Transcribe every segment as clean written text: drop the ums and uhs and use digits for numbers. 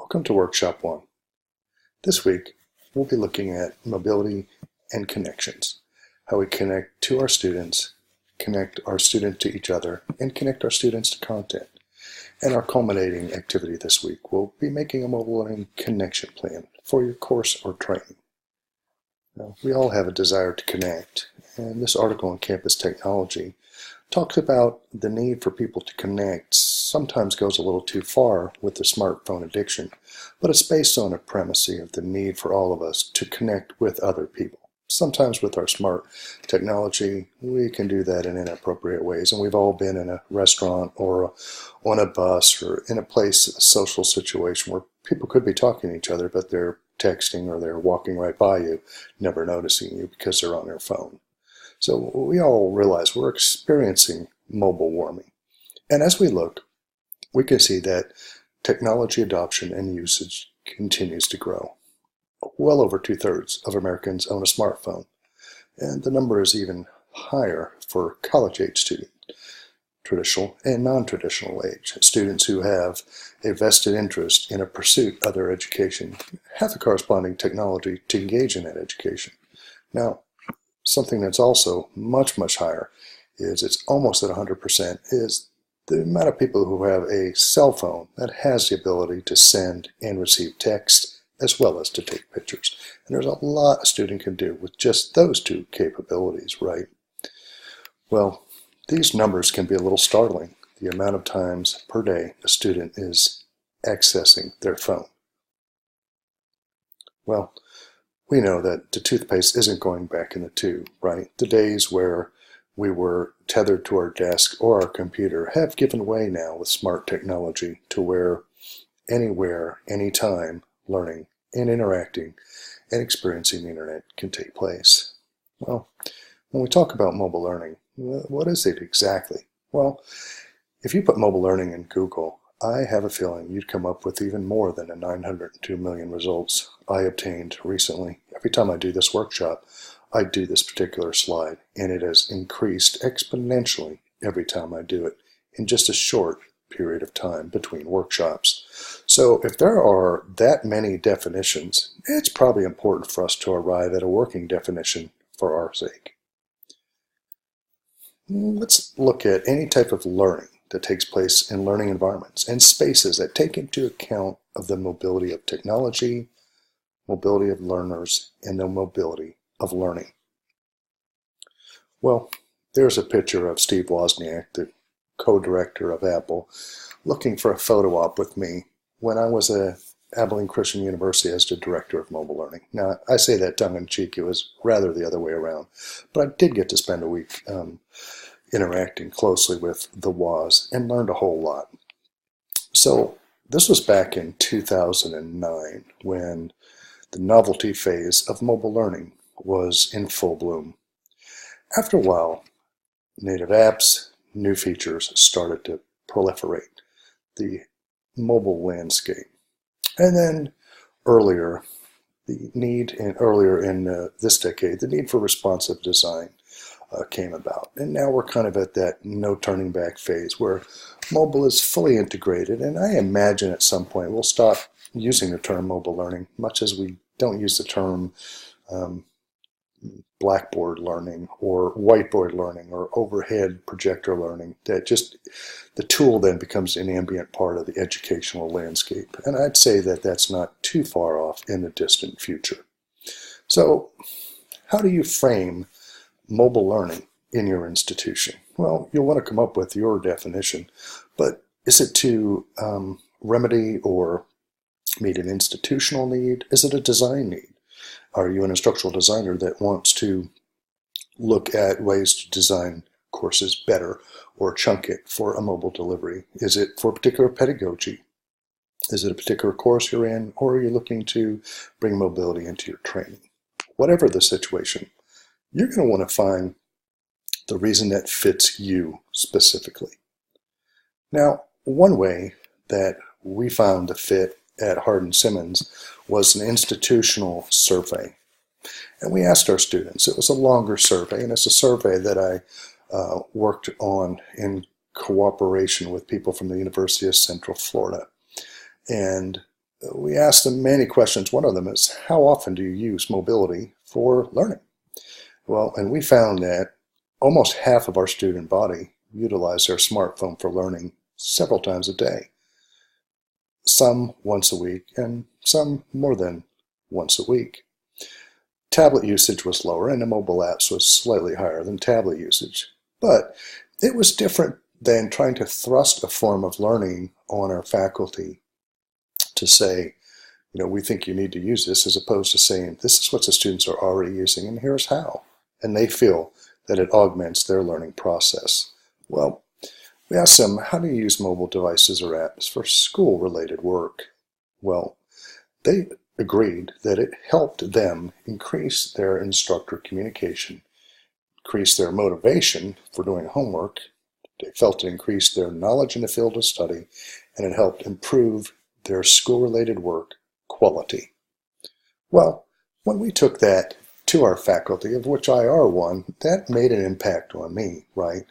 Welcome to Workshop 1. This week, we'll be looking at mobility and connections, how we connect to our students, connect our student to each other, and connect our students to content. And our culminating activity this week will be making a mobile learning connection plan for your course or training. Now, we all have a desire to connect, and this article on campus technology talks about the need for people to connect sometimes goes a little too far with the smartphone addiction, but it's based on a premise of the need for all of us to connect with other people. Sometimes with our smart technology, we can do that in inappropriate ways, and we've all been in a restaurant or on a bus or in a place, a social situation where people could be talking to each other, but they're texting or they're walking right by you, never noticing you because they're on their phone. So we all realize we're experiencing mobile warming. And as we look, we can see that technology adoption and usage continues to grow. Well over 2/3 of Americans own a smartphone, and the number is even higher for college-age students, traditional and non-traditional age. Students who have a vested interest in a pursuit of their education have the corresponding technology to engage in that education. Now, something that's also much, much higher is it's almost at 100% is the amount of people who have a cell phone that has the ability to send and receive text as well as to take pictures. And there's a lot a student can do with just those two capabilities, right? Well, these numbers can be a little startling, the amount of times per day a student is accessing their phone. Well, we know that the toothpaste isn't going back in the tube, right? The days where we were tethered to our desk or our computer have given way now with smart technology to where anywhere, anytime, learning and interacting and experiencing the internet can take place. Well, when we talk about mobile learning, what is it exactly? Well, if you put mobile learning in Google, I have a feeling you'd come up with even more than the 902 million results I obtained recently. Every time I do this workshop, I do this particular slide, and it has increased exponentially every time I do it in just a short period of time between workshops. So if there are that many definitions, it's probably important for us to arrive at a working definition for our sake. Let's look at any type of learning that takes place in learning environments and spaces that take into account of the mobility of technology, mobility of learners, and the mobility of learning. Well, there's a picture of Steve Wozniak, the co-director of Apple, looking for a photo op with me when I was at Abilene Christian University as the director of mobile learning. Now, I say that tongue-in-cheek, it was rather the other way around, but I did get to spend a week interacting closely with the Woz and learned a whole lot. So this was back in 2009 when the novelty phase of mobile learning was in full bloom. After a while, native apps, new features started to proliferate the mobile landscape. And then earlier in this decade, the need for responsive design came about. And now we're kind of at that no turning back phase where mobile is fully integrated. And I imagine at some point we'll stop using the term mobile learning, much as we don't use the term blackboard learning or whiteboard learning or overhead projector learning. That just the tool then becomes an ambient part of the educational landscape. And I'd say that that's not too far off in the distant future. So how do you frame mobile learning in your institution? Well, you'll want to come up with your definition, but is it to remedy or meet an institutional need? Is it a design need? Are you an instructional designer that wants to look at ways to design courses better or chunk it for a mobile delivery? Is it for particular pedagogy? Is it a particular course you're in, or are you looking to bring mobility into your training? Whatever the situation, you're going to want to find the reason that fits you specifically. Now, one way that we found the fit at Hardin-Simmons was an institutional survey. And we asked our students, it was a longer survey, and it's a survey that I worked on in cooperation with people from the University of Central Florida. And We asked them many questions. One of them is, how often do you use mobility for learning? Well, and we found that almost half of our student body utilize their smartphone for learning several times a day. Some once a week and some more than once a week. Tablet usage was lower and the mobile apps was slightly higher than tablet usage. But it was different than trying to thrust a form of learning on our faculty to say, we think you need to use this, as opposed to saying, this is what the students are already using and here's how. And they feel that it augments their learning process. Well, we asked them, how do you use mobile devices or apps for school-related work? Well, they agreed that it helped them increase their instructor communication, increase their motivation for doing homework. They felt it increased their knowledge in the field of study, and it helped improve their school-related work quality. Well, when we took that to our faculty, of which I are one, that made an impact on me, right?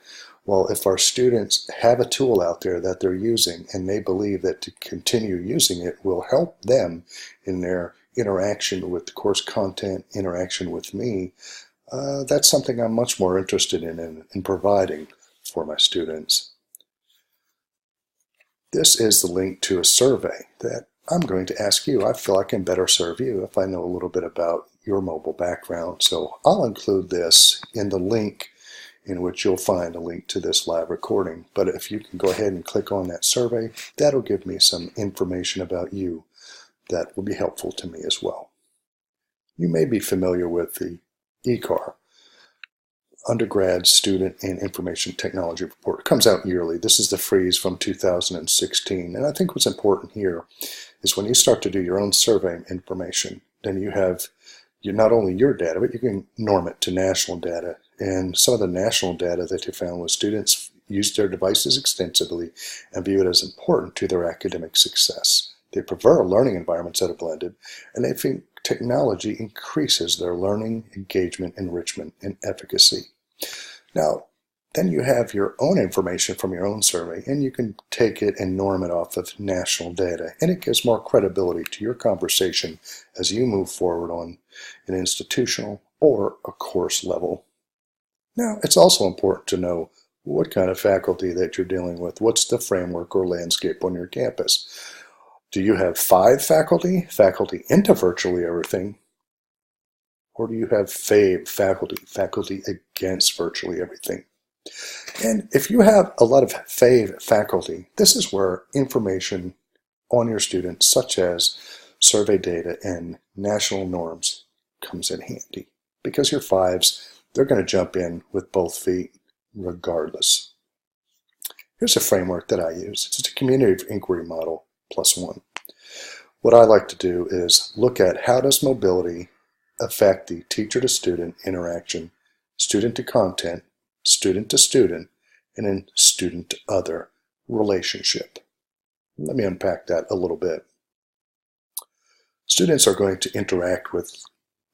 Well, if our students have a tool out there that they're using and they believe that to continue using it will help them in their interaction with the course content, interaction with me, that's something I'm much more interested in providing for my students. This is the link to a survey that I'm going to ask you. I feel I can better serve you if I know a little bit about your mobile background. So I'll include this in the link in which you'll find a link to this live recording. But if you can go ahead and click on that survey, that'll give me some information about you that will be helpful to me as well. You may be familiar with the ECAR, Undergrad Student and Information Technology Report. It comes out yearly. This is the freeze from 2016. And I think what's important here is when you start to do your own survey information, then you have not only your data, but you can norm it to national data. And some of the national data that you found was students use their devices extensively and view it as important to their academic success. They prefer learning environments that are blended, and they think technology increases their learning, engagement, enrichment, and efficacy. Now, then you have your own information from your own survey, and you can take it and norm it off of national data, and it gives more credibility to your conversation as you move forward on an institutional or a course level. Now, it's also important to know what kind of faculty that you're dealing with. What's the framework or landscape on your campus? Do you have 5 faculty into virtually everything? Or do you have FAVE faculty against virtually everything? And if you have a lot of FAVE faculty, this is where information on your students, such as survey data and national norms, comes in handy. Because your 5s, they're going to jump in with both feet regardless. Here's a framework that I use. It's a community of inquiry model +1. What I like to do is look at how does mobility affect the teacher-to-student interaction, student-to-content, student-to-student, and then student-to-other relationship. Let me unpack that a little bit. Students are going to interact with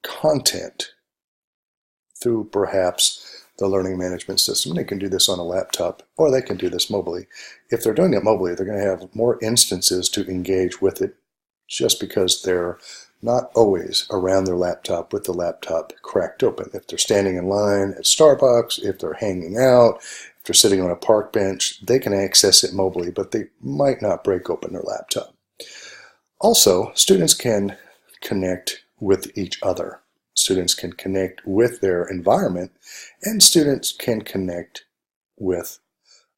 content through perhaps the learning management system. They can do this on a laptop, or they can do this mobily. If they're doing it mobily, they're going to have more instances to engage with it just because they're not always around their laptop with the laptop cracked open. If they're standing in line at Starbucks, if they're hanging out, if they're sitting on a park bench, they can access it mobily, but they might not break open their laptop. Also, students can connect with each other. Students can connect with their environment, and students can connect with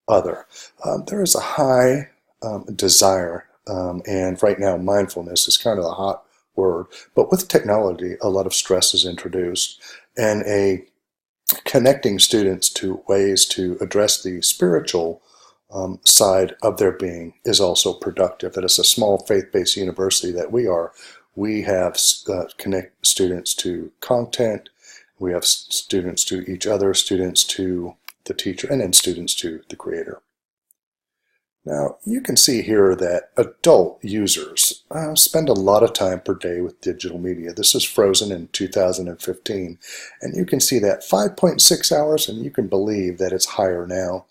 other. There is a high desire, and right now mindfulness is kind of a hot word, but with technology a lot of stress is introduced, and connecting students to ways to address the spiritual side of their being is also productive. That is a small faith-based university that we have connect students to content, we have students to each other, students to the teacher, and then students to the creator. Now, you can see here that adult users spend a lot of time per day with digital media. This is frozen in 2015, and you can see that 5.6 hours, and you can believe that it's higher now.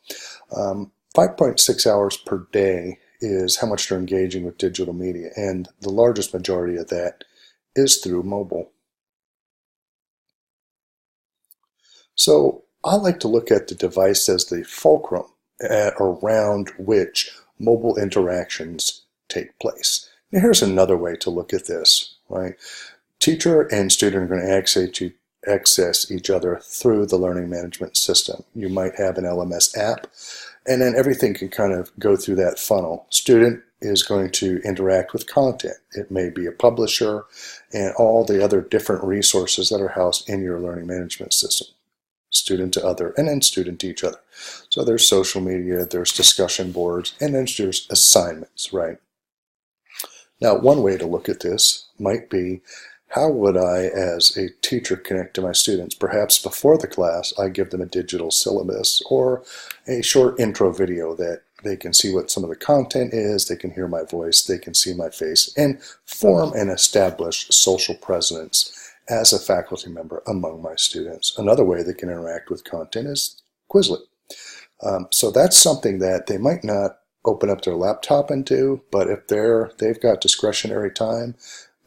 5.6 hours per day is how much they're engaging with digital media, and the largest majority of that is through mobile. So I like to look at the device as the fulcrum around which mobile interactions take place. Now here's another way to look at this, right? Teacher and student are going to access each other through the learning management system. You might have an LMS app, and then everything can kind of go through that funnel. Student is going to interact with content. It may be a publisher and all the other different resources that are housed in your learning management system. Student to other, and then student to each other. So there's social media, there's discussion boards, and then there's assignments, right? Now, one way to look at this might be, how would I, as a teacher, connect to my students? Perhaps before the class, I give them a digital syllabus or a short intro video that they can see what some of the content is, they can hear my voice, they can see my face, and form and establish social presence as a faculty member among my students. Another way they can interact with content is Quizlet. So that's something that they might not open up their laptop and do, but if they've got discretionary time,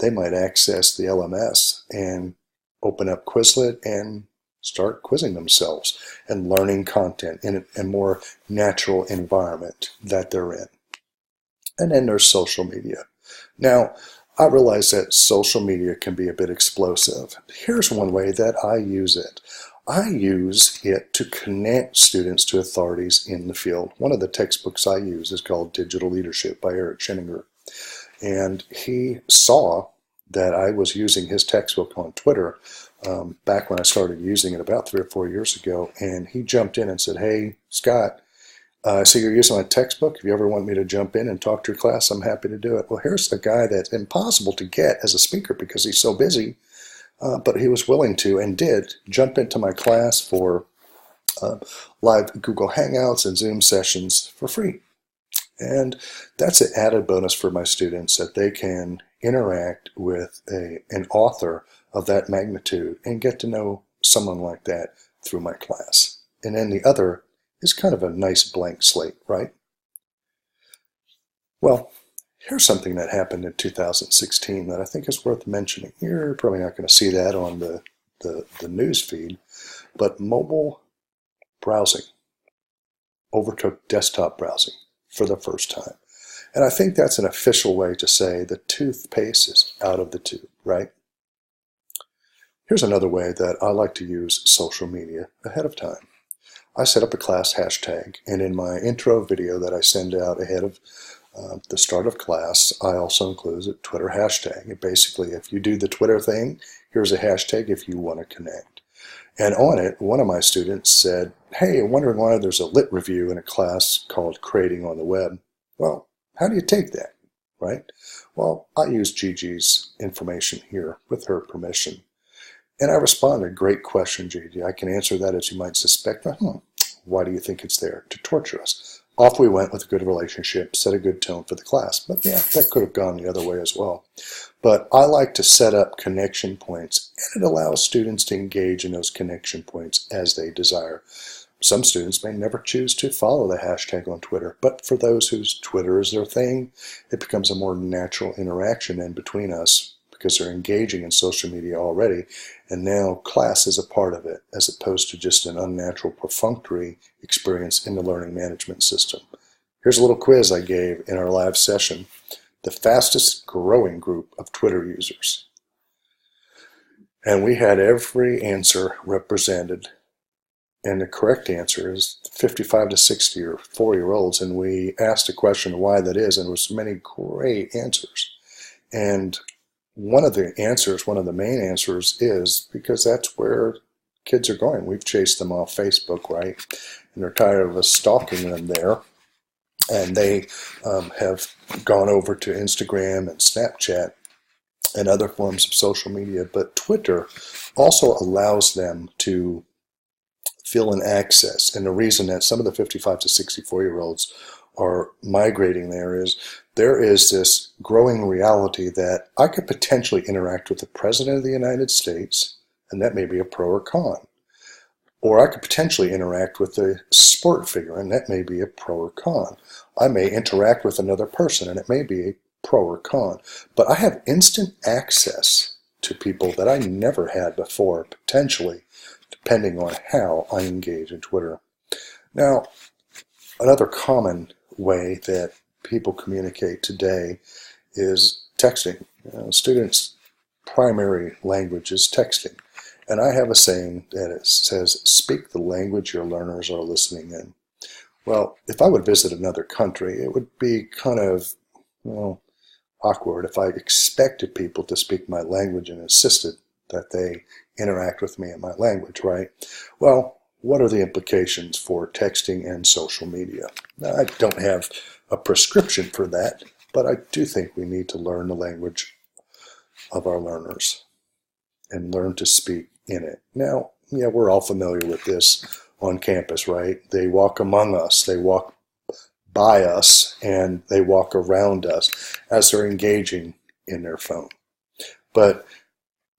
they might access the LMS and open up Quizlet and start quizzing themselves and learning content in a more natural environment that they're in. And then there's social media. Now, I realize that social media can be a bit explosive. Here's one way that I use it. I use it to connect students to authorities in the field. One of the textbooks I use is called Digital Leadership by Eric Sheninger. And he saw that I was using his textbook on Twitter back when I started using it about 3 or 4 years ago. And he jumped in and said, "Hey, Scott, I see you're using my textbook. If you ever want me to jump in and talk to your class, I'm happy to do it." Well, here's a guy that's impossible to get as a speaker because he's so busy, but he was willing to and did jump into my class for live Google Hangouts and Zoom sessions for free. And that's an added bonus for my students, that they can interact with an author of that magnitude and get to know someone like that through my class. And then the other is kind of a nice blank slate, right? Well, here's something that happened in 2016 that I think is worth mentioning. You're probably not going to see that on the news feed, but mobile browsing overtook desktop browsing for the first time. And I think that's an official way to say the toothpaste is out of the tube, right? Here's another way that I like to use social media ahead of time. I set up a class hashtag, and in my intro video that I send out ahead of the start of class, I also include a Twitter hashtag. And basically, if you do the Twitter thing, here's a hashtag if you want to connect. And on it, one of my students said, "Hey, I'm wondering why there's a lit review in a class called Creating on the Web." Well, how do you take that, right? Well, I use Gigi's information here with her permission. And I responded, "Great question, Gigi. I can answer that as you might suspect." Why do you think it's there? To torture us. Off we went with a good relationship, set a good tone for the class. But yeah, that could have gone the other way as well. But I like to set up connection points, and it allows students to engage in those connection points as they desire. Some students may never choose to follow the hashtag on Twitter, but for those whose Twitter is their thing, it becomes a more natural interaction in between us because they're engaging in social media already, and now class is a part of it, as opposed to just an unnatural, perfunctory experience in the learning management system. Here's a little quiz I gave in our live session: the fastest growing group of Twitter users. And we had every answer represented. And the correct answer is 55 to 60 or 4-year-olds. And we asked a question why that is, and there was many great answers. And one of the main answers is because that's where kids are going. We've chased them off Facebook, right? And they're tired of us stalking them there. And they have gone over to Instagram and Snapchat and other forms of social media. But Twitter also allows them to feel an access. And the reason that some of the 55 to 64-year-olds are migrating there is this growing reality that I could potentially interact with the President of the United States, and that may be a pro or con. Or I could potentially interact with a sport figure, and that may be a pro or con. I may interact with another person, and it may be a pro or con, but I have instant access to people that I never had before, potentially, depending on how I engage in Twitter. Now, another common way that people communicate today is texting. Students' primary language is texting. And I have a saying that it says, speak the language your learners are listening in. Well, if I would visit another country, it would be kind of, awkward if I expected people to speak my language and insisted that they interact with me in my language, right? Well, what are the implications for texting and social media? Now, I don't have a prescription for that, but I do think we need to learn the language of our learners and learn to speak in it. Now, we're all familiar with this on campus, right? They walk among us, they walk by us, and they walk around us as they're engaging in their phone. But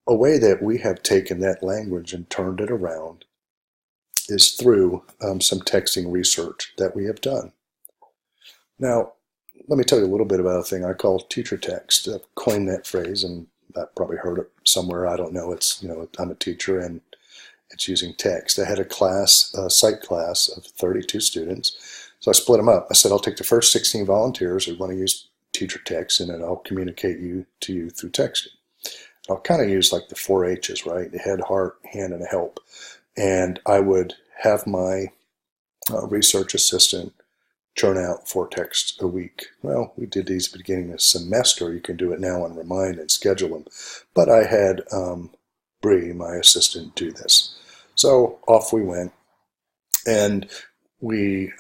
a way that we have taken that language and turned it around is through some texting research that we have done. Now, let me tell you a little bit about a thing I call teacher text. I've coined that phrase, and I've probably heard it somewhere. I don't know. It's, I'm a teacher, and it's using text. I had a psych class of 32 students. So I split them up. I said, I'll take the first 16 volunteers who want to use teacher text, and then I'll communicate to you through texting. I'll kind of use like the 4 H's, right? The head, heart, hand, and help. And I would have my research assistant churn out 4 texts a week. Well, we did these at the beginning of the semester. You can do it now on Remind and schedule them. But I had Bree, my assistant, do this. So off we went. And we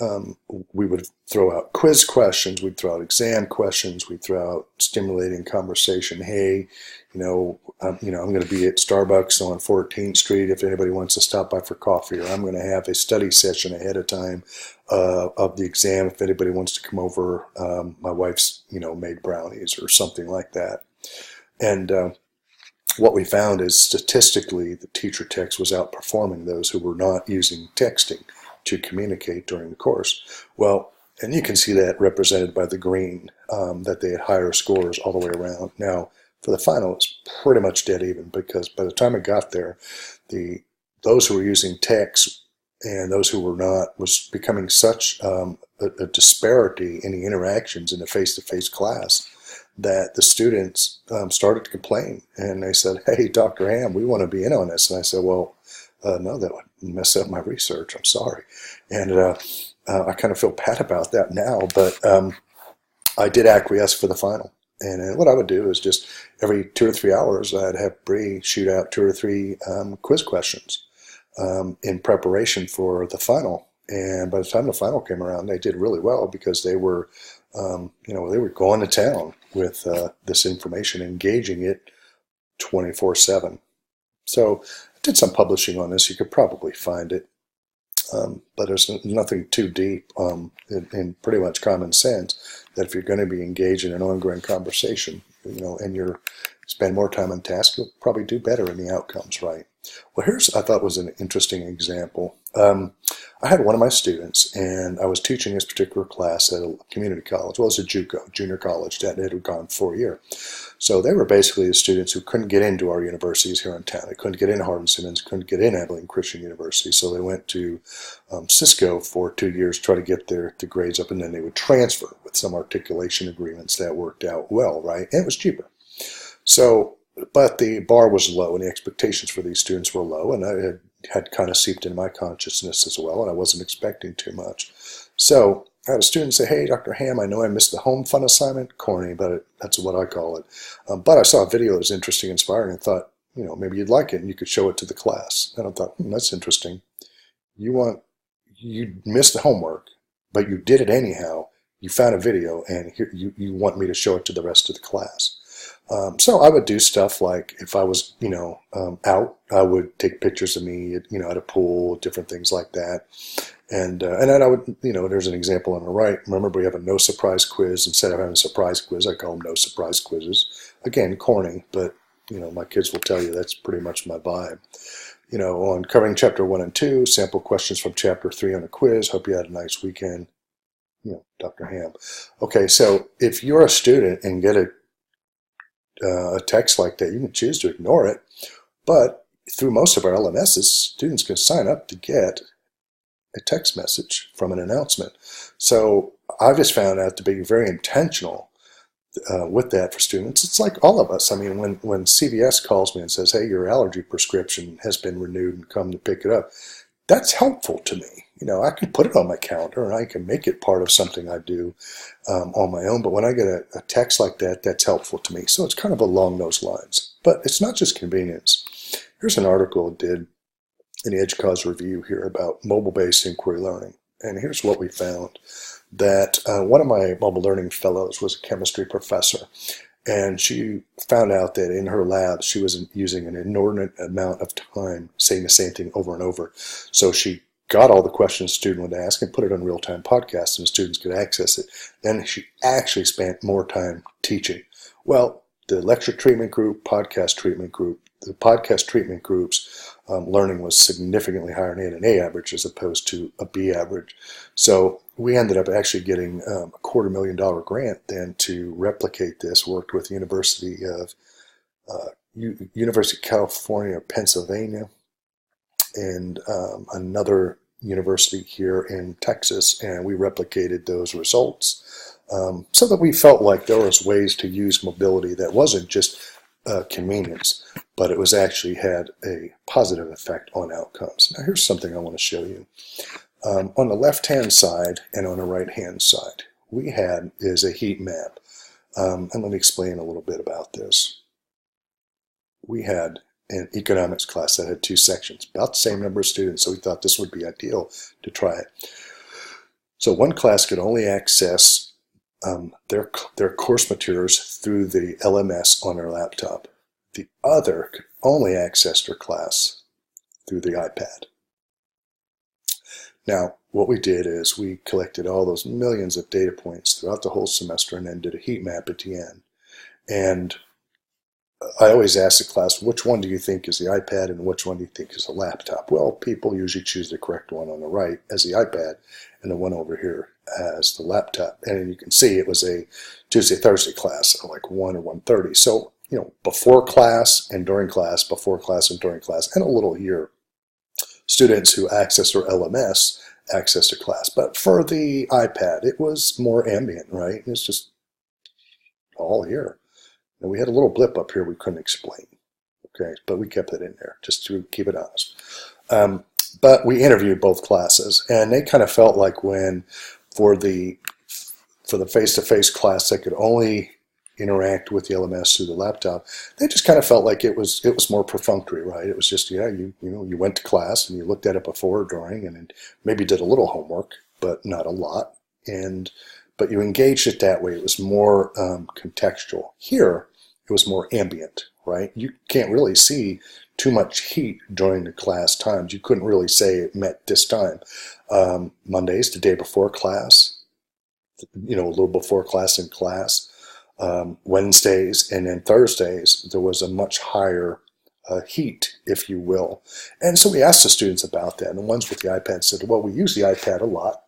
would throw out quiz questions, we'd throw out exam questions, we'd throw out stimulating conversation. Hey, I'm going to be at Starbucks on 14th Street if anybody wants to stop by for coffee, or I'm going to have a study session ahead of time of the exam if anybody wants to come over. My wife's, made brownies or something like that. And what we found is statistically the teacher text was outperforming those who were not using texting to communicate during the course. Well, and you can see that represented by the green, that they had higher scores all the way around. Now, for the final, it's pretty much dead even, because by the time I got there, those who were using text and those who were not was becoming such a disparity in the interactions in the face-to-face class that the students started to complain. And they said, hey, Dr. Ham, we want to be in on this. And I said, well, no, that would mess up my research. I'm sorry. And I kind of feel bad about that now, but I did acquiesce for the final. And what I would do is just every 2 or 3 hours, I'd have Bree shoot out 2 or 3 quiz questions in preparation for the final. And by the time the final came around, they did really well because they were, they were going to town with this information, engaging it 24/7. So I did some publishing on this. You could probably find it. But there's nothing too deep in pretty much common sense that if you're going to be engaged in an ongoing conversation, and you spend more time on task, you'll probably do better in the outcomes, right? Well, I thought was an interesting example. I had one of my students, and I was teaching this particular class at a community college. Well, it was a JUCO, junior college, that had gone for a year. So they were basically the students who couldn't get into our universities here in town. They couldn't get into Hardin-Simmons, couldn't get in Abilene Christian University. So they went to Cisco for 2 years to try to get the grades up, and then they would transfer with some articulation agreements that worked out well, right? And it was cheaper. So, but the bar was low, and the expectations for these students were low, and I had kind of seeped into my consciousness as well, and I wasn't expecting too much. So I had a student say, hey, Dr. Ham, I know I missed the home fun assignment. Corny, but that's what I call it. But I saw a video that was interesting, inspiring, and thought, maybe you'd like it, and you could show it to the class. And I thought, that's interesting. You missed the homework, but you did it anyhow. You found a video, and here, you want me to show it to the rest of the class. So I would do stuff like if I was, out, I would take pictures of me, at a pool, different things like that. And then I would, there's an example on the right. Remember, we have a no surprise quiz. Instead of having a surprise quiz, I call them no surprise quizzes. Again, corny, but, my kids will tell you that's pretty much my vibe. On covering chapter 1 and 2, sample questions from chapter 3 on a quiz. Hope you had a nice weekend. Dr. Ham. Okay, so if you're a student and get a text like that, you can choose to ignore it, but through most of our LMSs, students can sign up to get a text message from an announcement. So I've just found out to be very intentional with that for students. It's like all of us. I mean, when CVS calls me and says, hey, your allergy prescription has been renewed and come to pick it up, that's helpful to me. I can put it on my calendar and I can make it part of something I do on my own. But when I get a text like that, that's helpful to me. So it's kind of along those lines. But it's not just convenience. Here's an article I did in the EDUCAUSE review here about mobile-based inquiry learning. And here's what we found. That one of my mobile learning fellows was a chemistry professor. And she found out that in her lab, she was using an inordinate amount of time saying the same thing over and over. So she got all the questions the student would ask and put it on real-time podcasts and the students could access it. Then she actually spent more time teaching. Well, the lecture treatment group, podcast treatment group, the podcast treatment groups, learning was significantly higher, and they had an A average as opposed to a B average. So we ended up actually getting a $250,000 grant then to replicate this. Worked with the University of California, Pennsylvania, and another university here in Texas, and we replicated those results so that we felt like there was ways to use mobility that wasn't just convenience, but it was actually had a positive effect on outcomes. Now here's something I want to show you. On the left-hand side and on the right-hand side, we had is a heat map. And let me explain a little bit about this. We had an economics class that had 2 sections, about the same number of students, so we thought this would be ideal to try it. So one class could only access their course materials through the LMS on their laptop. The other could only access their class through the iPad. Now, what we did is we collected all those millions of data points throughout the whole semester and then did a heat map at the end. And I always ask the class, which one do you think is the iPad and which one do you think is a laptop? Well, people usually choose the correct one on the right as the iPad and the one over here as the laptop. And you can see it was a Tuesday-Thursday class, like 1 or 1:30. So, before class and during class, before class and during class, and a little here. Students who access their LMS access their class. But for the iPad, it was more ambient, right? It's just all here. And we had a little blip up here we couldn't explain. Okay, but we kept it in there just to keep it honest. But we interviewed both classes, and they kind of felt like when for the face-to-face class they could only interact with the LMS through the laptop, they just kind of felt like it was more perfunctory, right? It was just, you went to class and you looked at it before or during and maybe did a little homework, but not a lot. But you engaged it that way. It was more contextual. Here, it was more ambient, right? You can't really see too much heat during the class times. You couldn't really say it met this time. Mondays, the day before class, a little before class in class. Wednesdays and then Thursdays, there was a much higher heat, if you will. And so we asked the students about that. And the ones with the iPad said, well, we use the iPad a lot.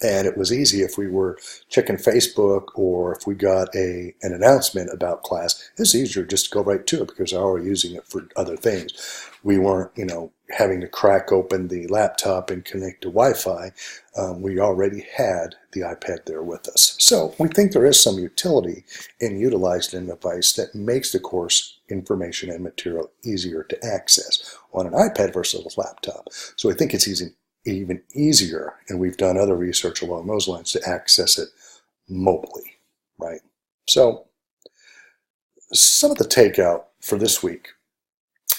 And it was easy if we were checking Facebook or if we got an announcement about class. It's easier just to go right to it because they're already using it for other things. We weren't, having to crack open the laptop and connect to Wi-Fi. We already had the iPad there with us. So we think there is some utility in utilizing a device that makes the course information and material easier to access on an iPad versus a laptop. So I think it's even easier, and we've done other research along those lines, to access it mobily, right? So some of the takeout for this week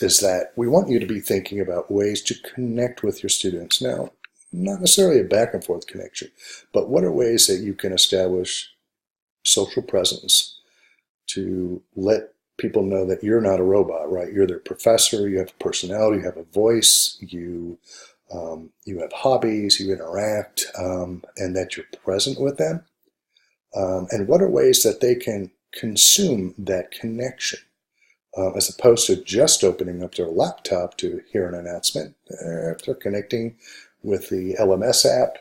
is that we want you to be thinking about ways to connect with your students. Now, not necessarily a back and forth connection, but what are ways that you can establish social presence to let people know that you're not a robot, right? You're their professor, you have a personality, you have a voice, you have hobbies, you interact, and that you're present with them. And what are ways that they can consume that connection as opposed to just opening up their laptop to hear an announcement? If they're connecting With the LMS app,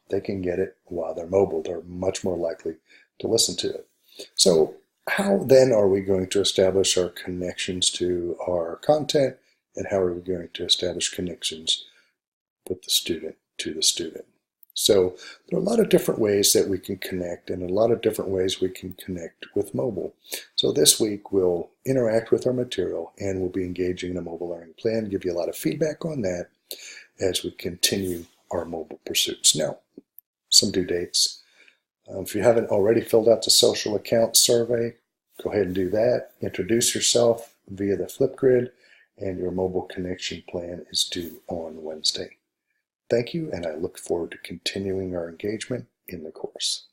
they can get it while they're mobile. They're much more likely to listen to it. So how then are we going to establish our connections to our content, and how are we going to establish connections with the student to the student? So there are a lot of different ways that we can connect, and a lot of different ways we can connect with mobile. So this week we'll interact with our material, and we'll be engaging in a mobile learning plan, give you a lot of feedback on that as we continue our mobile pursuits. Now, some due dates. If you haven't already filled out the social account survey, go ahead and do that. Introduce yourself via the Flipgrid, and your mobile connection plan is due on Wednesday. Thank you, and I look forward to continuing our engagement in the course.